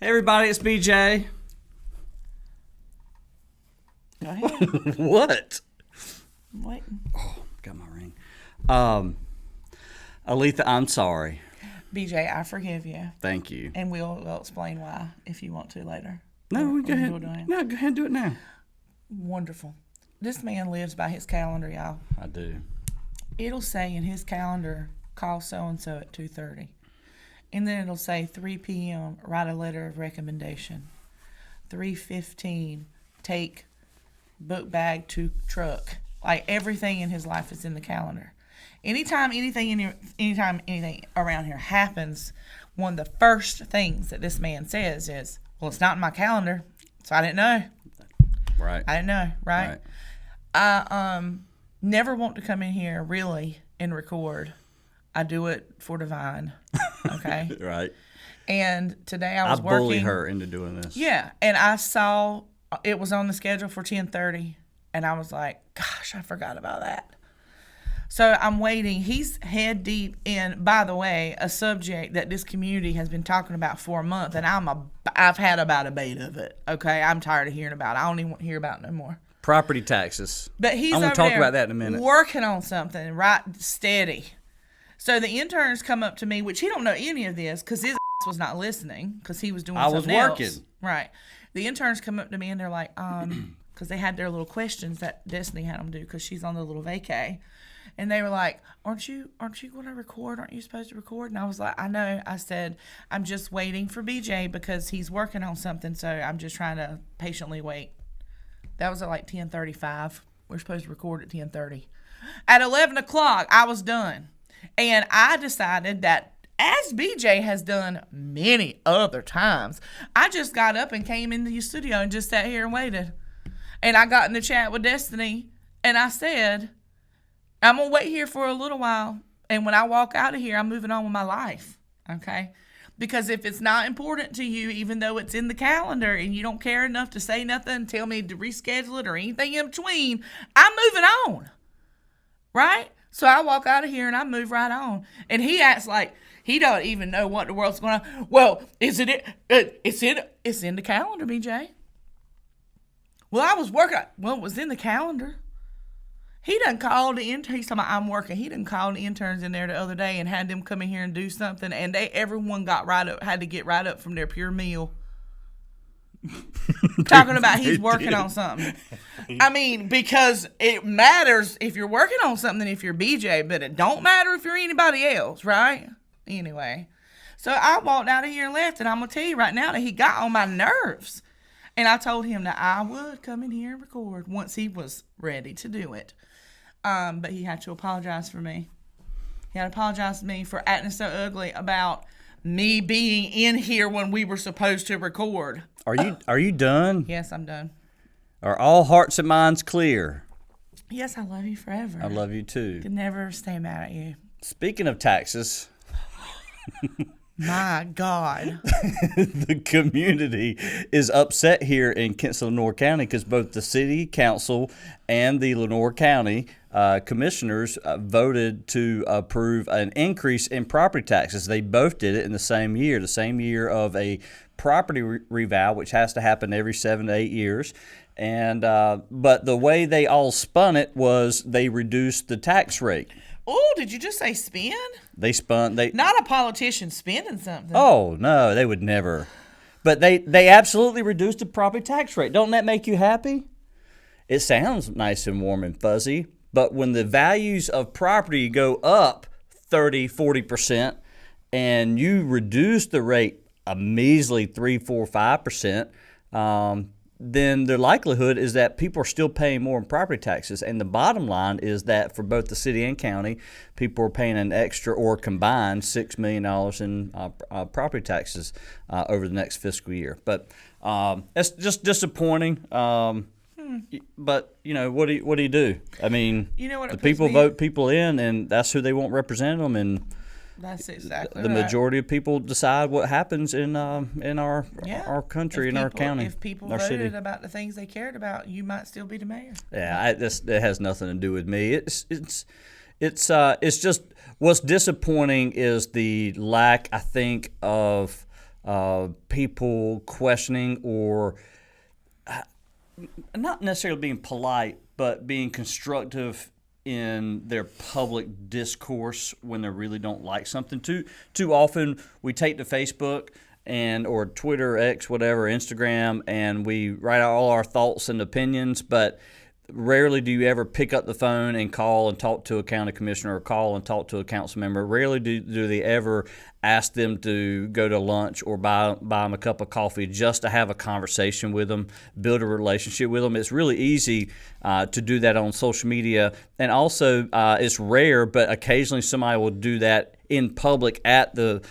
Hey everybody, it's BJ. Go ahead. What? I'm waiting. Oh, got my ring. Aleatha, I'm sorry. BJ, I forgive you. Thank you. And we'll explain why if you want to later. No, Or go ahead. do it now. No, go ahead and do it now. Wonderful. This man lives by his calendar, y'all. I do. It'll say in his calendar, call so-and-so at 2:30. And then it'll say 3 p.m., write a letter of recommendation. 3:15, take book bag to truck. Like everything in his life is in the calendar. Anytime anything around here happens, one of the first things that this man says is, well, it's not in my calendar, so I didn't know. Right. I didn't know, right? I never want to come in here really and record. I do it for Divine, okay? Right. And today I was I working. bully her into doing this. Yeah, and I saw it was on the schedule for 10:30, and I was like, gosh, I forgot about that. So I'm waiting. He's head deep in, by the way, a subject that this community has been talking about for a month, and I've had about a bait of it. Okay, I'm tired of hearing about it. I don't even want to hear about it no more. Property taxes. But he's I'm gonna over talk there about that in a minute. working on something right steady. So the interns come up to me, which he don't know any of this because his ass was not listening because he was doing I was something working. else. Right. The interns come up to me and they're like, because they had their little questions that Destiny had them do because she's on the little vacay. And they were like, aren't you going to record? Aren't you supposed to record? And I was like, I know. I said, I'm just waiting for BJ because he's working on something. So I'm just trying to patiently wait. That was at like 10:35. We're supposed to record at 10:30. At 11 o'clock, I was done. And I decided that, as BJ has done many other times, I just got up and came into the studio and just sat here and waited. And I got in the chat with Destiny, and I said, I'm going to wait here for a little while. And when I walk out of here, I'm moving on with my life. Okay? Because if it's not important to you, even though it's in the calendar, and you don't care enough to say nothing, tell me to reschedule it or anything in between, I'm moving on. Right? So I walk out of here and I move right on. And he acts like he don't even know what the world's going on. Well, it's in the calendar, BJ. Well, I was working. Well, it was in the calendar. He done called the intern. He's talking about I'm working. He done called the interns in there the other day and had them come in here and do something. And everyone got right up, had to get right up from their pure meal. Talking about he's working on something. I mean, because it matters if you're working on something if you're BJ, but it don't matter if you're anybody else, right? Anyway, so I walked out of here and left, and I'm going to tell you right now that he got on my nerves. And I told him that I would come in here and record once he was ready to do it. But he had to apologize for me. He had to apologize to me for acting so ugly about me being in here when we were supposed to record. Are you done? Yes, I'm done. Are all hearts and minds clear? Yes, I love you forever. I love you too. Could never stay mad at you. Speaking of taxes, My God. the community is upset here in Lenore County because both the city council and the Lenore County commissioners voted to approve an increase in property taxes. They both did it in the same year of a property revow, which has to happen every 7 to 8 years. And but the way they all spun it was they reduced the tax rate. Oh, did you just say spin? Not a politician spinning something. Oh, no, they would never. But they absolutely reduced the property tax rate. Don't that make you happy? It sounds nice and warm and fuzzy, but when the values of property go up 30, 40%, and you reduce the rate a measly 3, 4, 5%, then the likelihood is that people are still paying more in property taxes. And the bottom line is that for both the city and county, people are paying an extra or combined $6 million in property taxes over the next fiscal year. But it's just disappointing. But, you know, what do you do? I mean, you know what the people vote people in, and that's who they want represent them. And that's exactly the majority of people decide what happens in our country, in our county, if people our voted city. about the things they cared about, you might still be the mayor. Yeah, that has nothing to do with me. It's just what's disappointing is the lack, I think, of people questioning or not necessarily being polite, but being constructive in their public discourse when they really don't like something. Too often we take to Facebook or Twitter, X, whatever, Instagram, and we write out all our thoughts and opinions, but rarely do you ever pick up the phone and call and talk to a county commissioner or call and talk to a council member. Rarely do they ever ask them to go to lunch or buy them a cup of coffee just to have a conversation with them, build a relationship with them. It's really easy to do that on social media. And also, it's rare, but occasionally somebody will do that in public at the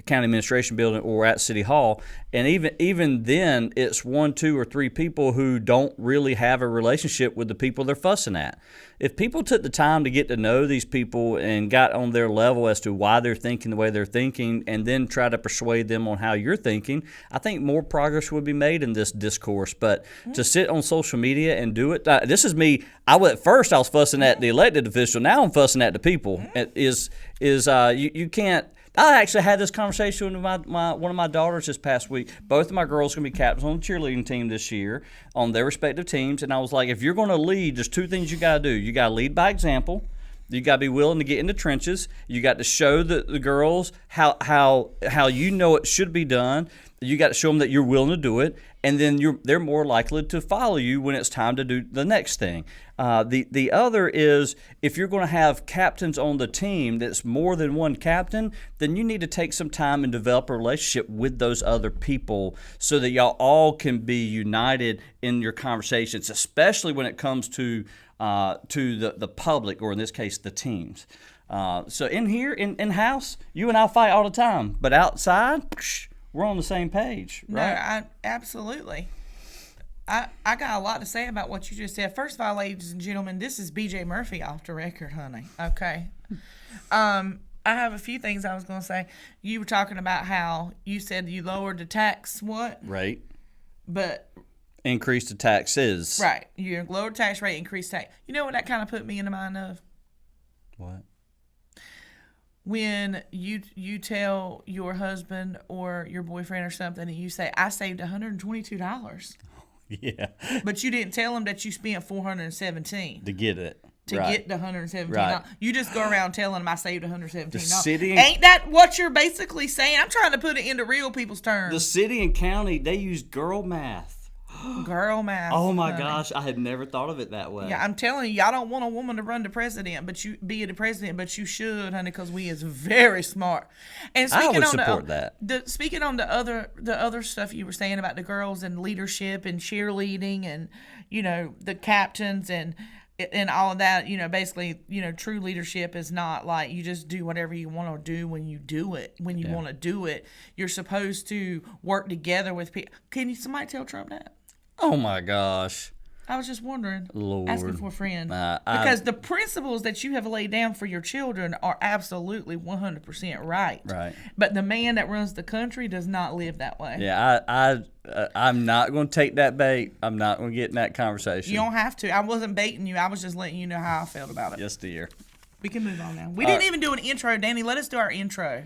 county administration building or at City Hall, and even then, it's 1, 2, or 3 people who don't really have a relationship with the people they're fussing at. If people took the time to get to know these people and got on their level as to why they're thinking the way they're thinking, and then try to persuade them on how you're thinking, I think more progress would be made in this discourse. But to sit on social media and do it, this is me. At first I was fussing at the elected official. Now I'm fussing at the people. You can't. I actually had this conversation with one of my daughters this past week. Both of my girls are going to be captains on the cheerleading team this year on their respective teams. And I was like, if you're going to lead, there's 2 things you got to do. You got to lead by example. You got to be willing to get in the trenches. You got to show the girls how you know it should be done. You got to show them that you're willing to do it, and then they're more likely to follow you when it's time to do the next thing. The other is, if you're going to have captains on the team that's more than one captain, then you need to take some time and develop a relationship with those other people so that y'all all can be united in your conversations, especially when it comes to the public, or in this case, the teams. So in here, in-house, you and I fight all the time, but outside, we're on the same page, right? No, absolutely. I got a lot to say about what you just said. First of all, ladies and gentlemen, this is BJ Murphy off the record, honey. Okay. I have a few things I was going to say. You were talking about how you said you lowered the tax, what? Right. But increase the taxes. Right. You lowered tax rate, increased tax. You know what that kind of put me in the mind of? What? When you tell your husband or your boyfriend or something and you say, I saved $122. Yeah. But you didn't tell him that you spent $417 to get it. To get the $117. Right. You just go around telling them I saved $117. The city Ain't that what you're basically saying? I'm trying to put it into real people's terms. The city and county, they use girl math. Girl math. Oh my gosh, I had never thought of it that way. Yeah, I'm telling you, y'all don't want a woman to run the president, but you be the president, but you should, honey, because we is very smart. And I would support that. Speaking on the other stuff you were saying about the girls and leadership and cheerleading and the captains and all of that, basically, true leadership is not like you just do whatever you want to do when you do it. When you want to do it, you're supposed to work together with people. Can somebody tell Trump that? Oh my gosh. I was just wondering. Lord. Asking for a friend. Because the principles that you have laid down for your children are absolutely 100% right. Right. But the man that runs the country does not live that way. Yeah, I'm not going to take that bait. I'm not going to get in that conversation. You don't have to. I wasn't baiting you. I was just letting you know how I felt about it. Yes, dear. We can move on now. We didn't even do an intro, Danny. Let us do our intro.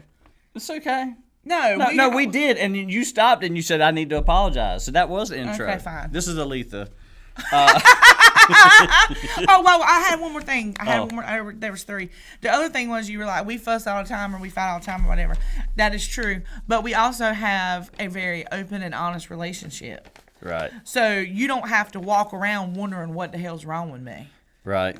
It's okay. No, we did, and you stopped and you said I need to apologize. So that was the intro. Okay, fine. This is Aleatha. Oh, well, I had one more thing. There was 3. The other thing was you were like, we fuss all the time or we fight all the time or whatever. That is true. But we also have a very open and honest relationship. Right. So you don't have to walk around wondering what the hell's wrong with me. Right.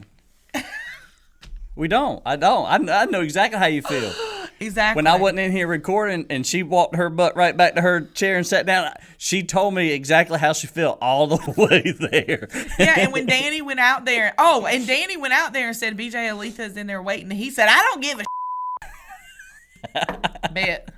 We don't. I don't. I know exactly how you feel. Exactly. When I wasn't in here recording and she walked her butt right back to her chair and sat down, she told me exactly how she felt all the way there. Yeah, and when Danny went out there, and said, BJ Aletha's in there waiting, he said, I don't give a Bet.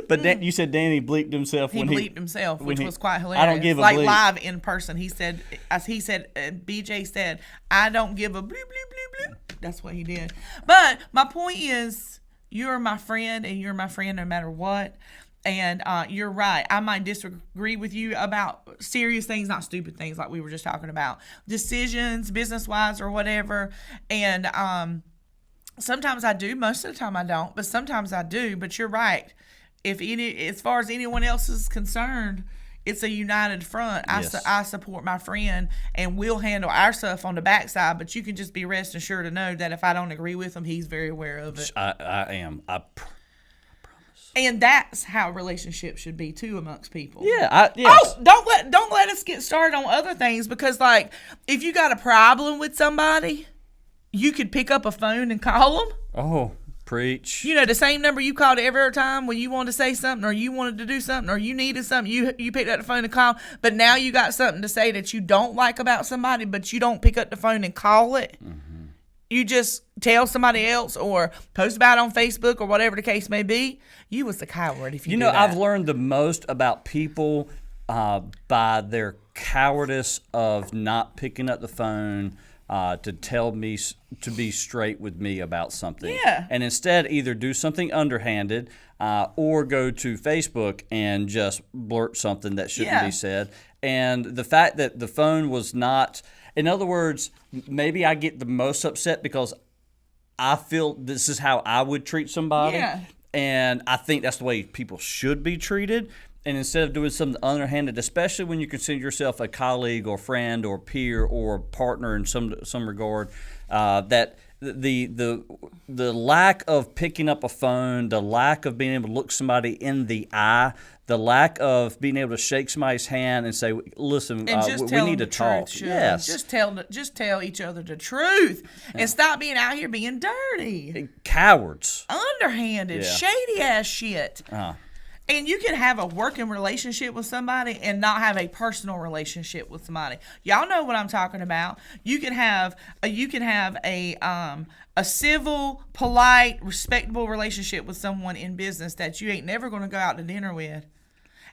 But you said Danny bleeped himself he when bleeped himself, which was quite hilarious. I don't give a like bleep. Live in person. He said, BJ said, I don't give a bleep, bleep, bleep, bleep. That's what he did. But my point is, you're my friend, and you're my friend no matter what. And you're right. I might disagree with you about serious things, not stupid things like we were just talking about. Decisions, business-wise or whatever. And Sometimes I do. Most of the time I don't, but sometimes I do. But you're right. As far as anyone else is concerned, it's a united front. Yes. I support my friend, and we'll handle our stuff on the backside. But you can just be rest assured to know that if I don't agree with him, he's very aware of it. I am. I promise. And that's how relationships should be too amongst people. Yeah. Yes. Oh, don't let us get started on other things, because like if you got a problem with somebody, you could pick up a phone and call them. Oh, preach. You know, the same number you called every time when you wanted to say something, or you wanted to do something, or you needed something, you picked up the phone and called. But now you got something to say that you don't like about somebody, but you don't pick up the phone and call it. Mm-hmm. You just tell somebody else or post about it on Facebook or whatever the case may be. You was the coward if you do that. I've learned the most about people by their cowardice of not picking up the phone to tell me to be straight with me about something. Yeah. And instead either do something underhanded or go to Facebook and just blurt something that shouldn't be said. And the fact that the phone was not, in other words, maybe I get the most upset because I feel this is how I would treat somebody. Yeah. And I think that's the way people should be treated. And instead of doing something underhanded, especially when you consider yourself a colleague or friend or peer or partner in some regard, that the lack of picking up a phone, the lack of being able to look somebody in the eye, the lack of being able to shake somebody's hand and say, "Listen, we need to talk." Truth, yes, just tell each other the truth and stop being out here being dirty, cowards, underhanded, shady ass shit. And you can have a working relationship with somebody and not have a personal relationship with somebody. Y'all know what I'm talking about. You can have a civil, polite, respectable relationship with someone in business that you ain't never going to go out to dinner with.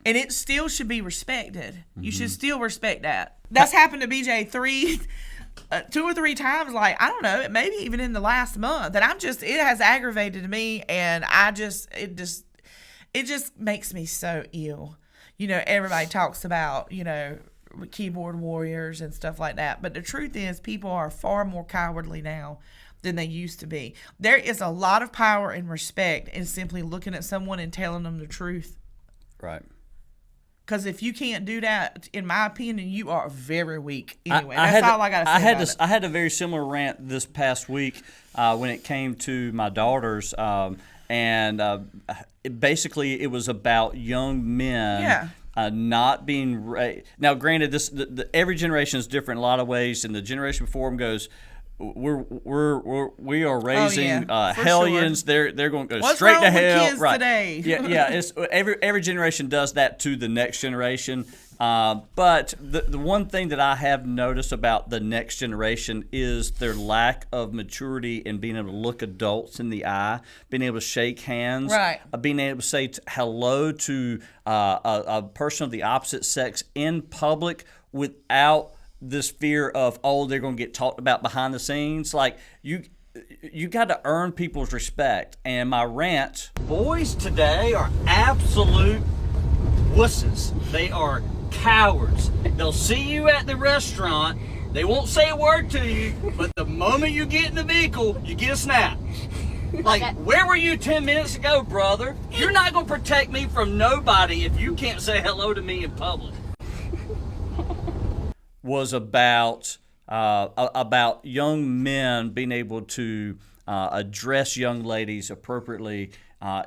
And it still should be respected. Mm-hmm. You should still respect that. That's happened to BJ 2 or 3 times, like, I don't know, maybe even in the last month. And it has aggravated me, and it just makes me so ill. You know, everybody talks about, keyboard warriors and stuff like that. But the truth is, people are far more cowardly now than they used to be. There is a lot of power and respect in simply looking at someone and telling them the truth. Right. Because if you can't do that, in my opinion, you are very weak. Anyway, that's all I got to say about it. I had a very similar rant this past week when it came to my daughters. Basically, it was about young men not being raised. Now, granted, every generation is different in a lot of ways, and the generation before them goes, we are raising hellions. Sure. They're going to go straight to hell. What's wrong with kids today? Yeah. It's every generation does that to the next generation. But the one thing that I have noticed about the next generation is their lack of maturity in being able to look adults in the eye, being able to shake hands, right. Being able to say hello to a person of the opposite sex in public without this fear of, they're going to get talked about behind the scenes. Like, you got to earn people's respect. And my rant, boys today are absolute wusses. They are cowards. They'll see you at the restaurant, they won't say a word to you, but the moment you get in the vehicle, you get a snap. Like, where were you 10 minutes ago, brother? You're not going to protect me from nobody if you can't say hello to me in public. Was about young men being able to address young ladies appropriately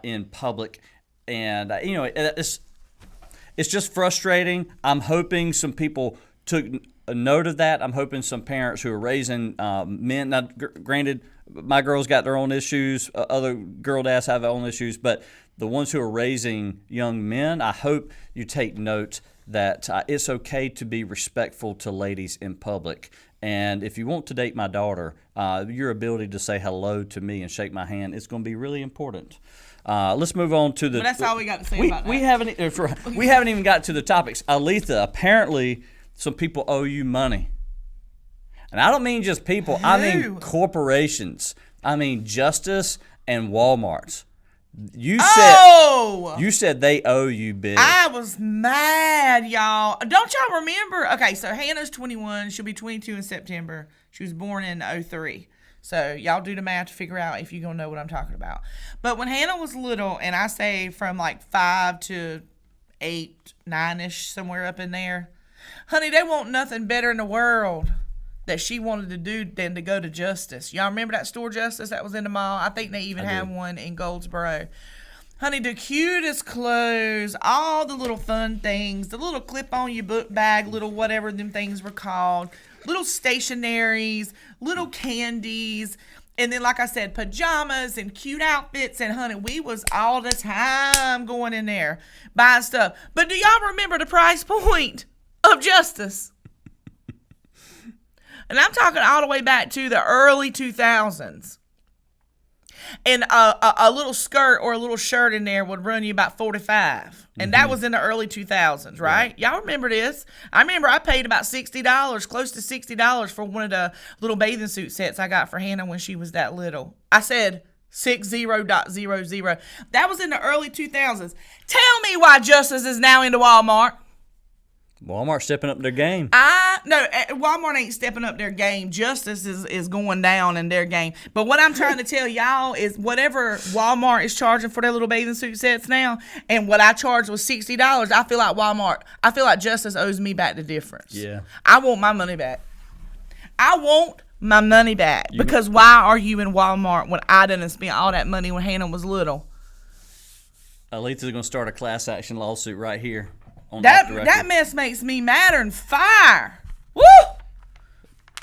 in public, and it's just frustrating. I'm hoping some people took a note of that. I'm hoping some parents who are raising men. Now, granted, my girls got their own issues. Other girl dads have their own issues, but the ones who are raising young men, I hope you take note that it's okay to be respectful to ladies in public. And if you want to date my daughter, your ability to say hello to me and shake my hand is going to be really important. Let's move on to the. But that's all we got to say about that. We haven't even got to the topics. Aleatha, apparently some people owe you money. And I don't mean just people. Who? I mean corporations. I mean Justice and Walmart's. You said they owe you big. I was mad, y'all. Don't y'all remember? Okay, so Hannah's 21. She'll be 22 in September. She was born in 2003. So y'all do the math to figure out if you're going to know what I'm talking about. But when Hannah was little, and I say from like 5 to 8, 9-ish, somewhere up in there, honey, they want nothing better in the world that she wanted to do than to go to Justice. Y'all remember that store Justice that was in the mall? I think they even had one in Goldsboro. Honey, the cutest clothes, all the little fun things, the little clip on your book bag, little whatever them things were called, little stationaries, little candies, and then, like I said, pajamas and cute outfits. And, honey, we was all the time going in there buying stuff. But do y'all remember the price point of Justice? And I'm talking all the way back to the early 2000s. And a little skirt or a little shirt in there would run you about $45. And that was in the early 2000s, right? Yeah. Y'all remember this? I remember I paid about $60, close to $60 for one of the little bathing suit sets I got for Hannah when she was that little. I said 60.00. That was in the early 2000s. Tell me why Justice is now into Walmart. Walmart's stepping up their game. No, Walmart ain't stepping up their game. Justice is going down in their game. But what I'm trying to tell y'all is whatever Walmart is charging for their little bathing suit sets now, and what I charged was $60, I feel like Justice owes me back the difference. Yeah. I want my money back. Because why are you in Walmart when I didn't spend all that money when Hannah was little? Aletha's going to start a class action lawsuit right here. That mess makes me madder than fire. Woo!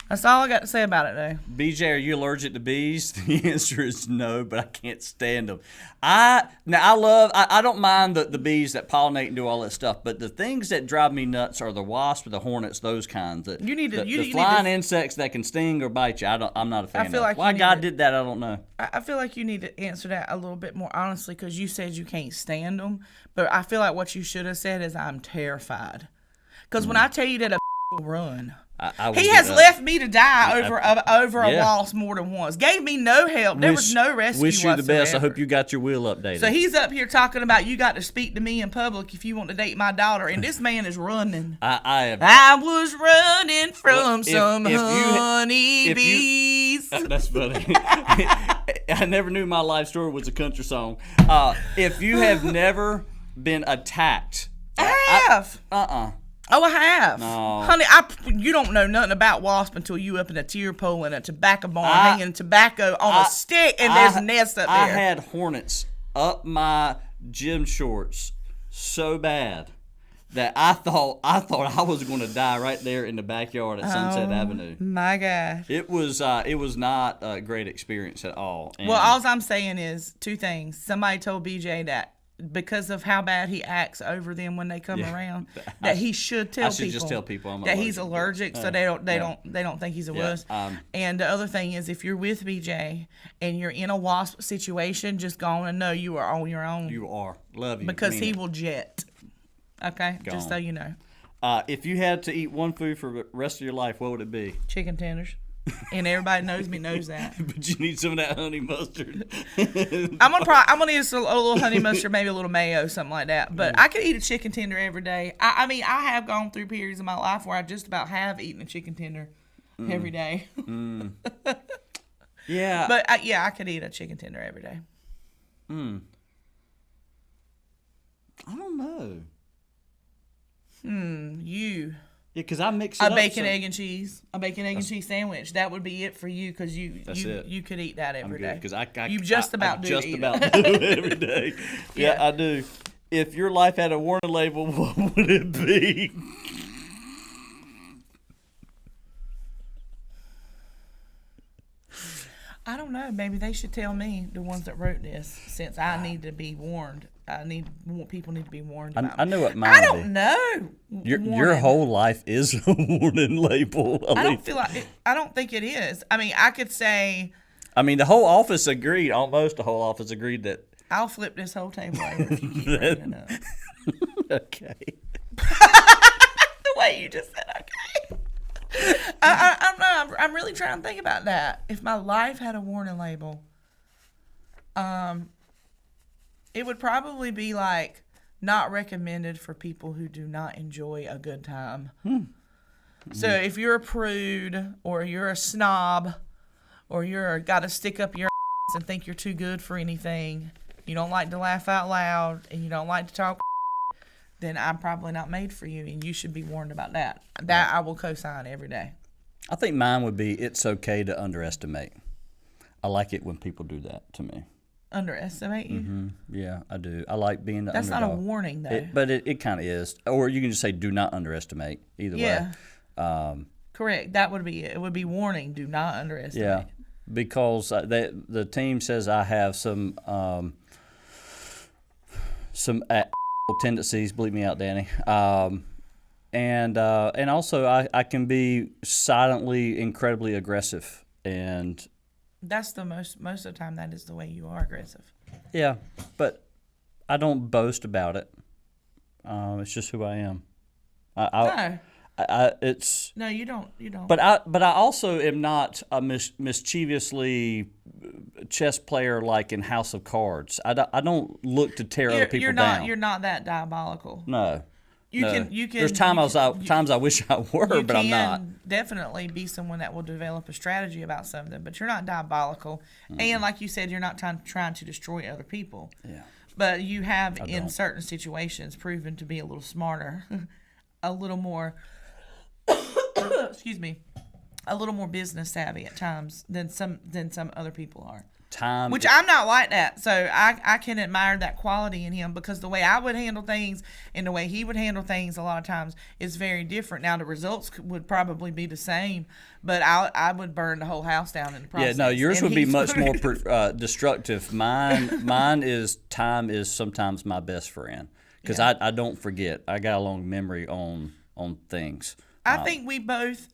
That's all I got to say about it, though. BJ, are you allergic to bees? The answer is no, but I can't stand them. I don't mind the bees that pollinate and do all that stuff, but the things that drive me nuts are the wasps, the hornets, those kinds. The flying insects that can sting or bite you. I'm not a fan. Why God did that, I don't know. I feel like you need to answer that a little bit more honestly, because you said you can't stand them, but I feel like what you should have said is I'm terrified. Because when I tell you that a will run. He has left me to die over a wasp more than once. Gave me no help. There was no rescue Wish you whatsoever. the best. I hope you got your will updated. So he's up here talking about you got to speak to me in public if you want to date my daughter, and this man is running. I was running from some honey bees. That's funny. I never knew my life story was a country song. If you have never been attacked, I have. Oh, I have. No. Honey, you don't know nothing about wasp until you up in a tier pole in a tobacco barn hanging tobacco on a stick, and there's a nest up there. I had hornets up my gym shorts so bad that I thought I was going to die right there in the backyard at Sunset Avenue. My God. It was not a great experience at all. And well, all I'm saying is two things. Somebody told BJ that because of how bad he acts over them when they come around, that he should tell people. I should just tell people that he's allergic, so they don't think he's a wuss. And the other thing is, if you're with BJ and you're in a wasp situation, just go on and know you are on your own. You are. Love you. Because he will jet. Okay, just so you know. If you had to eat one food for the rest of your life, what would it be? Chicken tenders. And everybody knows that. But you need some of that honey mustard. I'm gonna need a little honey mustard, maybe a little mayo, something like that. But I could eat a chicken tender every day. I mean, I have gone through periods of my life where I just about have eaten a chicken tender every day. Yeah. But I could eat a chicken tender every day. I don't know. You. Yeah, because I mix it up. A bacon, egg, and cheese sandwich. That would be it for you, because you could eat that every day. Because I you just about do it every day. Yeah, I do. If your life had a warning label, what would it be? I don't know. Maybe they should tell me, the ones that wrote this, since I need to be warned. People need to be warned about I know what mine I don't know. Your whole life is a warning label. I don't feel like it, I don't think it is. I mean, I could say. I mean, the whole office agreed. Almost the whole office agreed that. I'll flip this whole table over if you keep bringing it up. Okay. The way you just said okay. I don't know. I'm really trying to think about that. If my life had a warning label, it would probably be like not recommended for people who do not enjoy a good time. So if you're a prude or you're a snob or you're got to stick up your ass and think you're too good for anything, you don't like to laugh out loud, and you don't like to talk, then I'm probably not made for you, and you should be warned about that. That I will co-sign every day. I think mine would be it's okay to underestimate. I like it when people do that to me. Underestimate you? Mm-hmm. Yeah, I do. I like being the That's underdog. not a warning, though. But it kind of is. Or you can just say do not underestimate. Either way. Correct. That would be it. It would be warning. Do not underestimate. Yeah, because the team says I have some tendencies. Bleep me out, Danny. And also I can be silently incredibly aggressive, and that's the most of the time that is the way you are aggressive. Yeah, but I don't boast about it. It's just who I am. No, you don't. You don't. But I also am not a mischievously chess player like in House of Cards. I don't look to tear other people down. You're not that diabolical. No. You can. There's times I wish I were, but I'm not. You can definitely be someone that will develop a strategy about something, but you're not diabolical. Mm-hmm. And like you said, you're not trying to destroy other people. Yeah. But you have, in certain situations, proven to be a little smarter, a little more. Excuse me, a little more business savvy at times than some other people are. Which I'm not like that, so I can admire that quality in him, because the way I would handle things and the way he would handle things a lot of times is very different. Now the results would probably be the same, but I would burn the whole house down in the process. Yeah, no, yours would be much more destructive. Mine is time is sometimes my best friend, because I don't forget. I got a long memory on things. I think we've both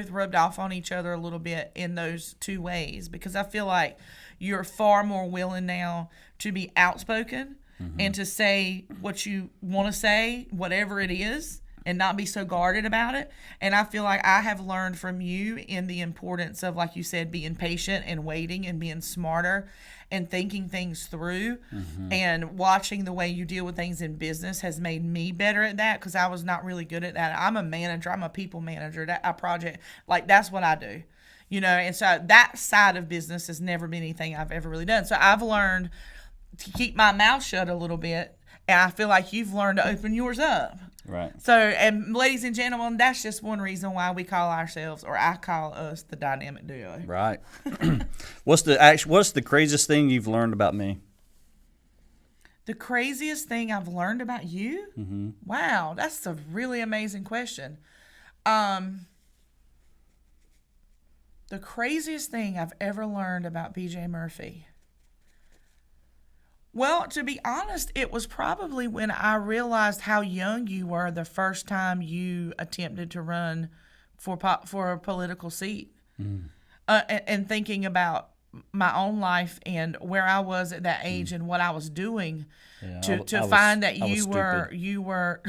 rubbed off on each other a little bit in those two ways, because I feel like you're far more willing now to be outspoken and to say what you want to say, whatever it is, and not be so guarded about it. And I feel like I have learned from you in the importance of, like you said, being patient and waiting and being smarter and thinking things through. And watching the way you deal with things in business has made me better at that, because I was not really good at that. I'm a manager. I'm a people manager. That's what I do. And so that side of business has never been anything I've ever really done. So I've learned to keep my mouth shut a little bit, and I feel like you've learned to open yours up. Right. So, and ladies and gentlemen, that's just one reason why we call ourselves, or I call us, the dynamic duo. Right. What's the craziest thing you've learned about me? The craziest thing I've learned about you? Mm-hmm. Wow, that's a really amazing question. The craziest thing I've ever learned about BJ Murphy. Well, to be honest, it was probably when I realized how young you were the first time you attempted to run for a political seat. And thinking about my own life and where I was at that age and what I was doing to find that you were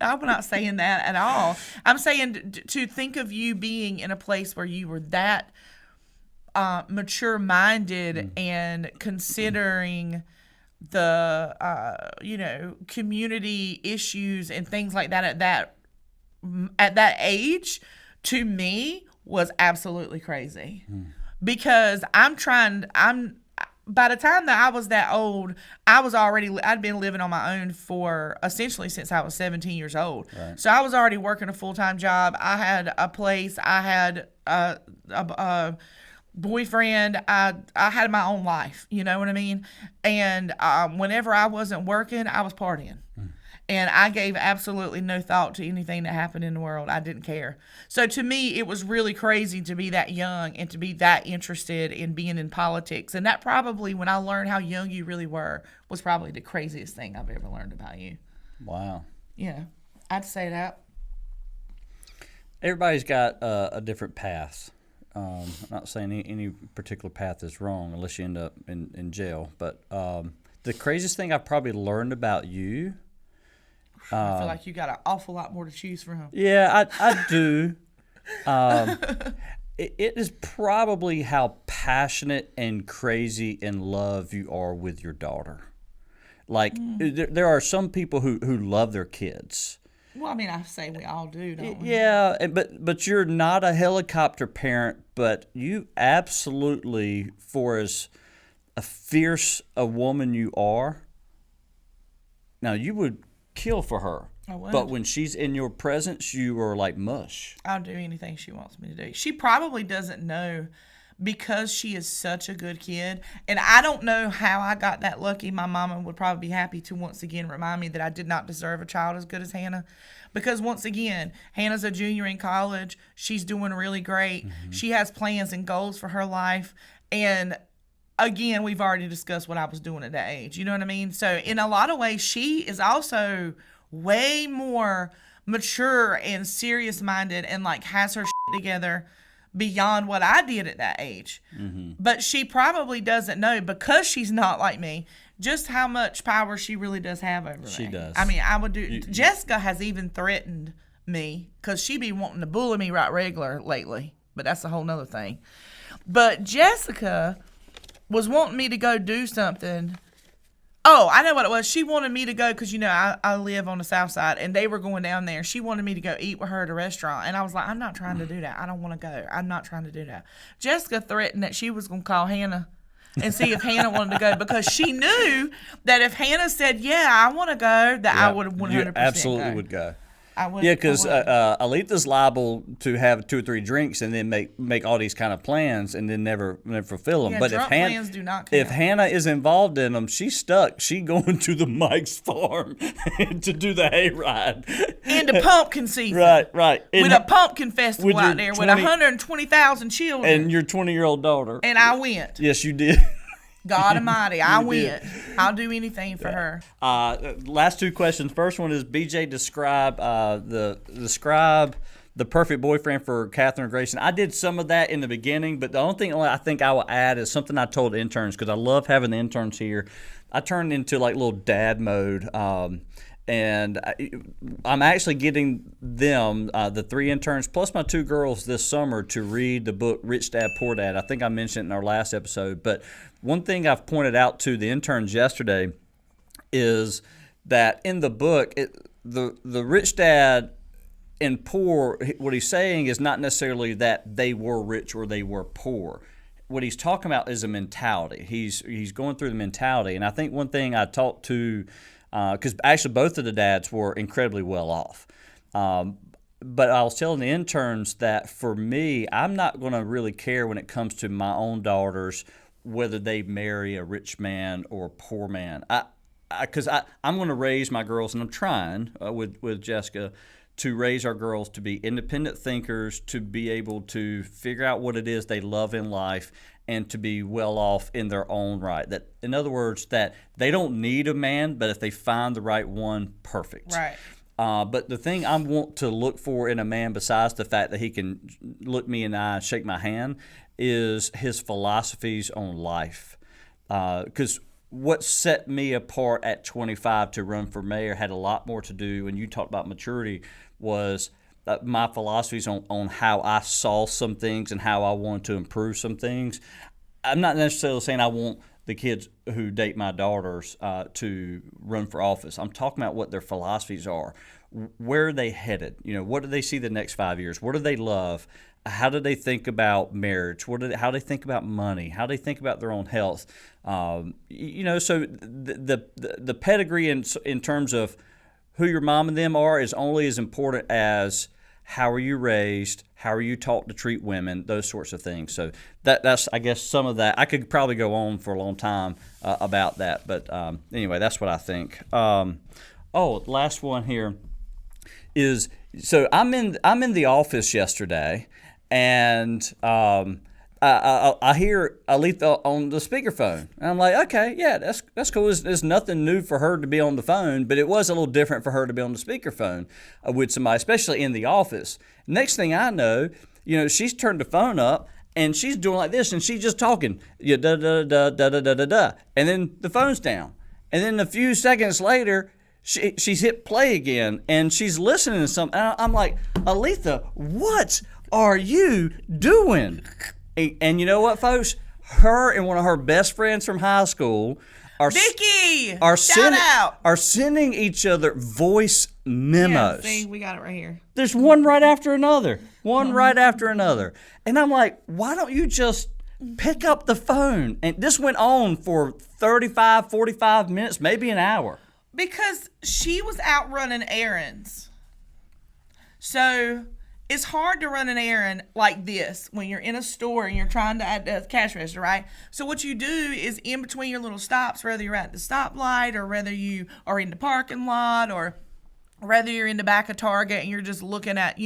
I'm not saying that at all. I'm saying to think of you being in a place where you were that mature-minded and considering the community issues and things like that at that age, to me was absolutely crazy. Because by the time that I was that old, I'd been living on my own for essentially since I was 17 years old. Right. So I was already working a full-time job. I had a place. I had a boyfriend. I had my own life. You know what I mean? And whenever I wasn't working, I was partying. And I gave absolutely no thought to anything that happened in the world. I didn't care. So to me, it was really crazy to be that young and to be that interested in being in politics. And that probably, when I learned how young you really were, was probably the craziest thing I've ever learned about you. Wow. Yeah, I'd say that. Everybody's got a different path. I'm not saying any particular path is wrong unless you end up in jail. But the craziest thing I've probably learned about you... I feel like you got an awful lot more to choose from. Yeah, I do. It is probably how passionate and crazy in love you are with your daughter. Like, there are some people who love their kids. Well, I mean, I say we all do, don't we? Yeah, but you're not a helicopter parent, but you absolutely, for as a fierce a woman you are, now you would kill for her. I would. But when she's in your presence, you are like mush. I'll do anything she wants me to do. She probably doesn't know because she is such a good kid. And I don't know how I got that lucky. My mama would probably be happy to once again remind me that I did not deserve a child as good as Hannah. Because once again, Hannah's a junior in college. She's doing really great. Mm-hmm. She has plans and goals for her life. And again, we've already discussed what I was doing at that age. You know what I mean? So in a lot of ways, she is also way more mature and serious minded and like has her shit together beyond what I did at that age. Mm-hmm. But she probably doesn't know, because she's not like me, just how much power she really does have over me. She does. I mean, I would do. Jessica has even threatened me because she be wanting to bully me right regular lately, but that's a whole nother thing. But Jessica was wanting me to go do something. Oh, I know what it was. She wanted me to go because, you know, I live on the south side, and they were going down there. She wanted me to go eat with her at a restaurant, and I was like, I'm not trying to do that. I don't want to go. I'm not trying to do that. Jessica threatened that she was going to call Hannah and see if Hannah wanted to go, because she knew that if Hannah said, yeah, I want to go, that I would 100% you absolutely would go. I would. Yeah, because Aleatha's liable to have 2 or 3 drinks and then make all these kind of plans and then never fulfill them. Yeah, but drunk plans do not count. If Hannah is involved in them, she's stuck. She going to the Mike's farm to do the hayride and the pumpkin season. Right. With a pumpkin festival out there with 120,000 children and your 20-year-old daughter. And I went. Yes, you did. God Almighty, I went. I'll do anything for her. Last 2 questions. First one is, BJ, describe the perfect boyfriend for Catherine Grayson. I did some of that in the beginning, but the only thing I think I will add is something I told the interns, because I love having the interns here. I turned into like little dad mode. And I'm actually getting them, the 3 interns, plus my 2 girls this summer, to read the book Rich Dad, Poor Dad. I think I mentioned it in our last episode. But one thing I've pointed out to the interns yesterday is that in the book, the rich dad and poor, what he's saying is not necessarily that they were rich or they were poor. What he's talking about is a mentality. He's going through the mentality. And I think one thing I talked to, because actually both of the dads were incredibly well off. But I was telling the interns that for me, I'm not going to really care when it comes to my own daughters whether they marry a rich man or a poor man. Because I'm going to raise my girls, and I'm trying with Jessica to raise our girls to be independent thinkers, to be able to figure out what it is they love in life, and to be well off in their own right. That, in other words, that they don't need a man, but if they find the right one, perfect. Right. But the thing I want to look for in a man, besides the fact that he can look me in the eye and shake my hand, is his philosophies on life. Because what set me apart at 25 to run for mayor had a lot more to do, and you talked about maturity, was my philosophies on how I saw some things and how I wanted to improve some things. I'm not necessarily saying I want the kids who date my daughters to run for office. I'm talking about what their philosophies are. Where are they headed? You know, what do they see the next 5 years? What do they love? How do they think about marriage? How do they think about money? How do they think about their own health? You know, so the pedigree in terms of who your mom and them are is only as important as how are you raised, how are you taught to treat women, those sorts of things. So that's, I guess, some of that. I could probably go on for a long time about that, but anyway, that's what I think. Last one here is, so I'm in the office yesterday, and I hear Aleatha on the speakerphone. And I'm like, okay, yeah, that's cool. There's nothing new for her to be on the phone, but it was a little different for her to be on the speakerphone with somebody, especially in the office. Next thing I know, you know, she's turned the phone up and she's doing like this, and she's just talking, da da da da da da da da, and then the phone's down. And then a few seconds later, she's hit play again, and she's listening to something. And I'm like, Aleatha, what are you doing? And you know what, folks? Her and one of her best friends from high school are Vicky! are Shout out! are sending each other voice memos. Yeah, see, we got it right here. There's one right after another. One right after another. And I'm like, why don't you just pick up the phone? And this went on for 35, 45 minutes, maybe an hour. Because she was out running errands. So it's hard to run an errand like this when you're in a store and you're trying to add the cash register, right? So what you do is in between your little stops, whether you're at the stoplight or whether you are in the parking lot or whether you're in the back of Target and you're just looking at,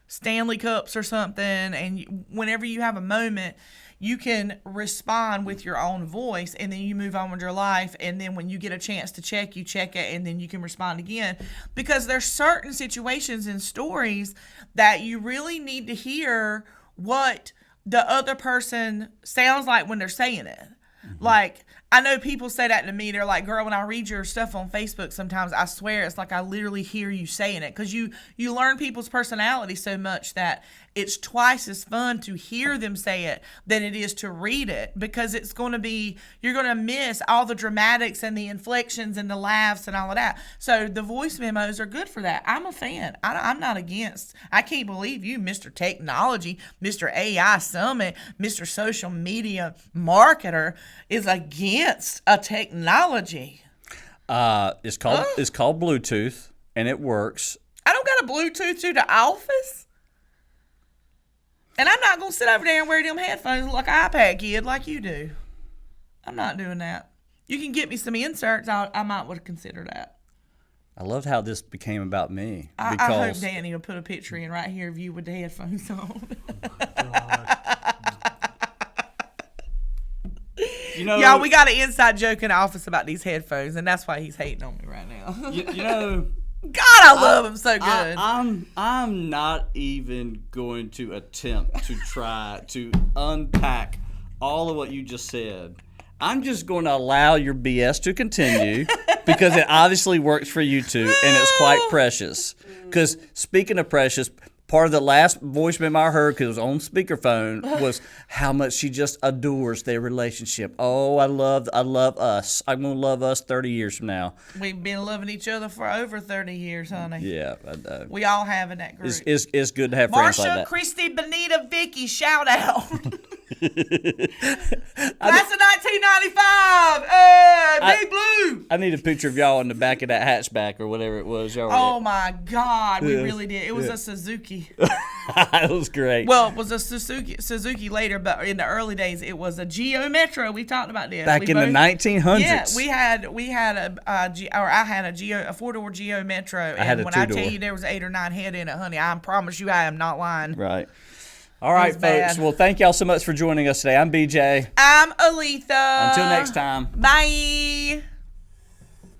Stanley Cups or something, and whenever you have a moment, you can respond with your own voice, and then you move on with your life, and then when you get a chance to check, you check it, and then you can respond again. Because there's certain situations and stories that you really need to hear what the other person sounds like when they're saying it. Mm-hmm. Like, I know people say that to me. They're like, girl, when I read your stuff on Facebook, sometimes I swear it's like I literally hear you saying it. Because you learn people's personality so much that it's twice as fun to hear them say it than it is to read it. Because it's going to be, you're going to miss all the dramatics and the inflections and the laughs and all of that. So the voice memos are good for that. I'm a fan. I'm not against. I can't believe you, Mr. Technology, Mr. AI Summit, Mr. Social Media Marketer, is against a technology. It's called Bluetooth, and it works. I don't got a Bluetooth to the office. And I'm not going to sit over there and wear them headphones like an iPad kid like you do. I'm not doing that. You can get me some inserts. I might would consider that. I loved how this became about me. I hope Danny will put a picture in right here of you with the headphones on. Y'all, we got an inside joke in the office about these headphones, and that's why he's hating on me right now. God, I love him so good. I'm not even going to attempt to try to unpack all of what you just said. I'm just going to allow your BS to continue because it obviously works for you too, and it's quite precious. Because speaking of precious, part of the last voice memo I heard, because it was on speakerphone, was how much she just adores their relationship. Oh, I love us. I'm going to love us 30 years from now. We've been loving each other for over 30 years, honey. Yeah. I know. We all have in that group. It's good to have friends like that. Marsha, Christy, Benita, Vicky, shout out. Class of 1995. Big Blue. I need a picture of y'all in the back of that hatchback or whatever it was. Oh, my God. We really did. It was a Suzuki. It was great. Well, it was a Suzuki later, but in the early days, it was a Geo Metro. We talked about this. Back in the 1900s. Yeah, I had a four-door Geo Metro. And when I tell you there was 8 or 9 head in it, honey, I promise you I am not lying. Right. All right, folks. Bad. Well, thank y'all so much for joining us today. I'm BJ. I'm Aleatha. Until next time. Bye.